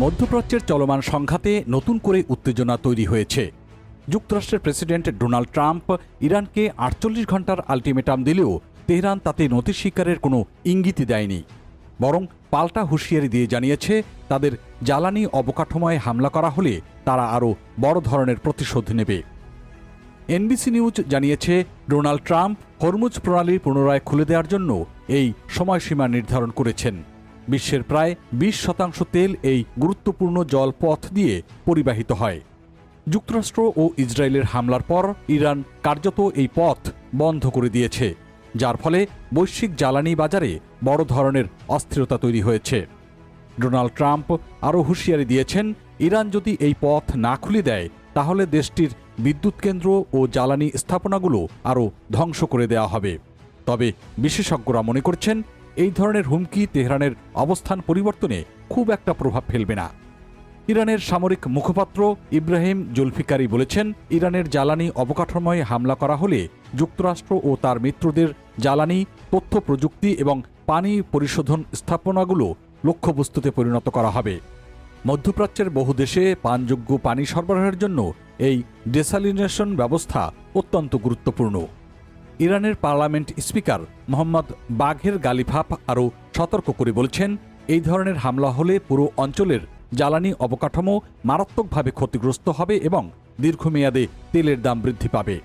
মধ্যপ্রাচ্যের চলমান সংঘাতে নতুন করে উত্তেজনা তৈরি হয়েছে। যুক্তরাষ্ট্রের প্রেসিডেন্ট ডোনাল্ড ট্রাম্প ইরানকে 48 ঘণ্টার আলটিমেটাম দিলেও তেহরান তাতে নতি স্বীকারের কোনো ইঙ্গিতই দেয়নি, বরং পাল্টা হুঁশিয়ারি দিয়ে জানিয়েছে তাদের জ্বালানি অবকাঠামোয় হামলা করা হলে তারা আরও বড় ধরনের প্রতিশোধ নেবে। এনবিসি নিউজ জানিয়েছে ডোনাল্ড ট্রাম্প হরমুজ প্রণালী পুনরায় খুলে দেওয়ার জন্য এই সময়সীমা নির্ধারণ করেছেন। বিশ্বের প্রায় 20% তেল এই গুরুত্বপূর্ণ জলপথ দিয়ে পরিবাহিত হয়। যুক্তরাষ্ট্র ও ইসরায়েলের হামলার পর ইরান কার্যত এই পথ বন্ধ করে দিয়েছে, যার ফলে বৈশ্বিক জ্বালানি বাজারে বড় ধরনের অস্থিরতা তৈরি হয়েছে। ডোনাল্ড ট্রাম্প আরও হুঁশিয়ারি দিয়েছেন, ইরান যদি এই পথ না খুলে দেয় তাহলে দেশটির বিদ্যুৎ কেন্দ্র ও জ্বালানি স্থাপনাগুলো আরও ধ্বংস করে দেওয়া হবে। তবে বিশেষজ্ঞরা মনে করছেন এই ধরনের হুমকি তেহরানের অবস্থান পরিবর্তনে খুব একটা প্রভাব ফেলবে না। ইরানের সামরিক মুখপাত্র ইব্রাহিম জুলফিকারি বলেছেন, ইরানের জ্বালানি অবকাঠামোয় হামলা করা হলে যুক্তরাষ্ট্র ও তার মিত্রদের জ্বালানি, তথ্য প্রযুক্তি এবং পানি পরিশোধন স্থাপনাগুলো লক্ষ্যবস্তুতে পরিণত করা হবে। মধ্যপ্রাচ্যের বহু দেশে পানযোগ্য পানি সরবরাহের জন্য এই ডেসালিনেশন ব্যবস্থা অত্যন্ত গুরুত্বপূর্ণ। ইরানের পার্লামেন্ট স্পিকার মোহাম্মদ বাঘের গালিফাফ আরও সতর্ক করে বলছেন, এই ধরনের হামলা হলে পুরো অঞ্চলের জ্বালানি অবকাঠামো মারাত্মকভাবে ক্ষতিগ্রস্ত হবে এবং দীর্ঘমেয়াদে তেলের দাম বৃদ্ধি পাবে।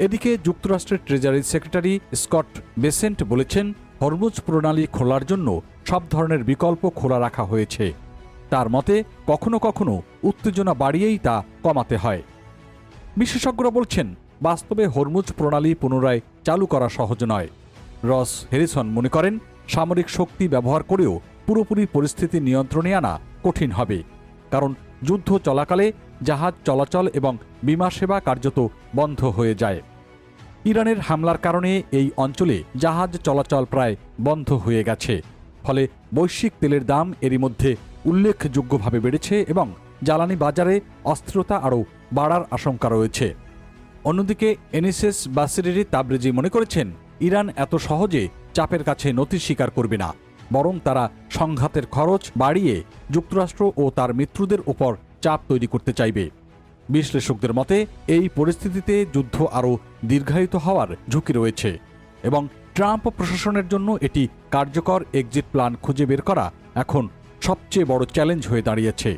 এদিকে যুক্তরাষ্ট্রের ট্রেজারি সেক্রেটারি স্কট বেসেন্ট বলেছেন, হরমুজ প্রণালী খোলার জন্য সব ধরনের বিকল্প খোলা রাখা হয়েছে। তার মতে কখনো কখনো উত্তেজনা বাড়িয়েই তা কমাতে হয়। বিশেষজ্ঞরা বলছেন, বাস্তবে হরমুজ প্রণালী পুনরায় চালু করা সহজ নয়। রস হ্যারিসন মনে করেন, সামরিক শক্তি ব্যবহার করেও পুরোপুরি পরিস্থিতি নিয়ন্ত্রণে আনা কঠিন হবে, কারণ যুদ্ধ চলাকালে জাহাজ চলাচল এবং বিমা সেবা কার্যত বন্ধ হয়ে যায়। ইরানের হামলার কারণে এই অঞ্চলে জাহাজ চলাচল প্রায় বন্ধ হয়ে গেছে, ফলে বৈশ্বিক তেলের দাম এরই মধ্যে উল্লেখযোগ্যভাবে বেড়েছে এবং জ্বালানি বাজারে অস্থিরতা আরও বাড়ার আশঙ্কা রয়েছে। অন্যদিকে এনএসএস বাসিরি তাবরেজি মনে করেছেন, ইরান এত সহজে চাপের কাছে নতি স্বীকার করবে না, বরং তারা সংঘাতের খরচ বাড়িয়ে যুক্তরাষ্ট্র ও তার মিত্রদের উপর চাপ তৈরি করতে চাইবে। বিশ্লেষকদের মতে এই পরিস্থিতিতে যুদ্ধ আরও দীর্ঘায়িত হওয়ার ঝুঁকি রয়েছে এবং ট্রাম্প প্রশাসনের জন্য এটি কার্যকর এক্সিট প্ল্যান খুঁজে বের করা এখন সবচেয়ে বড় চ্যালেঞ্জ হয়ে দাঁড়িয়েছে।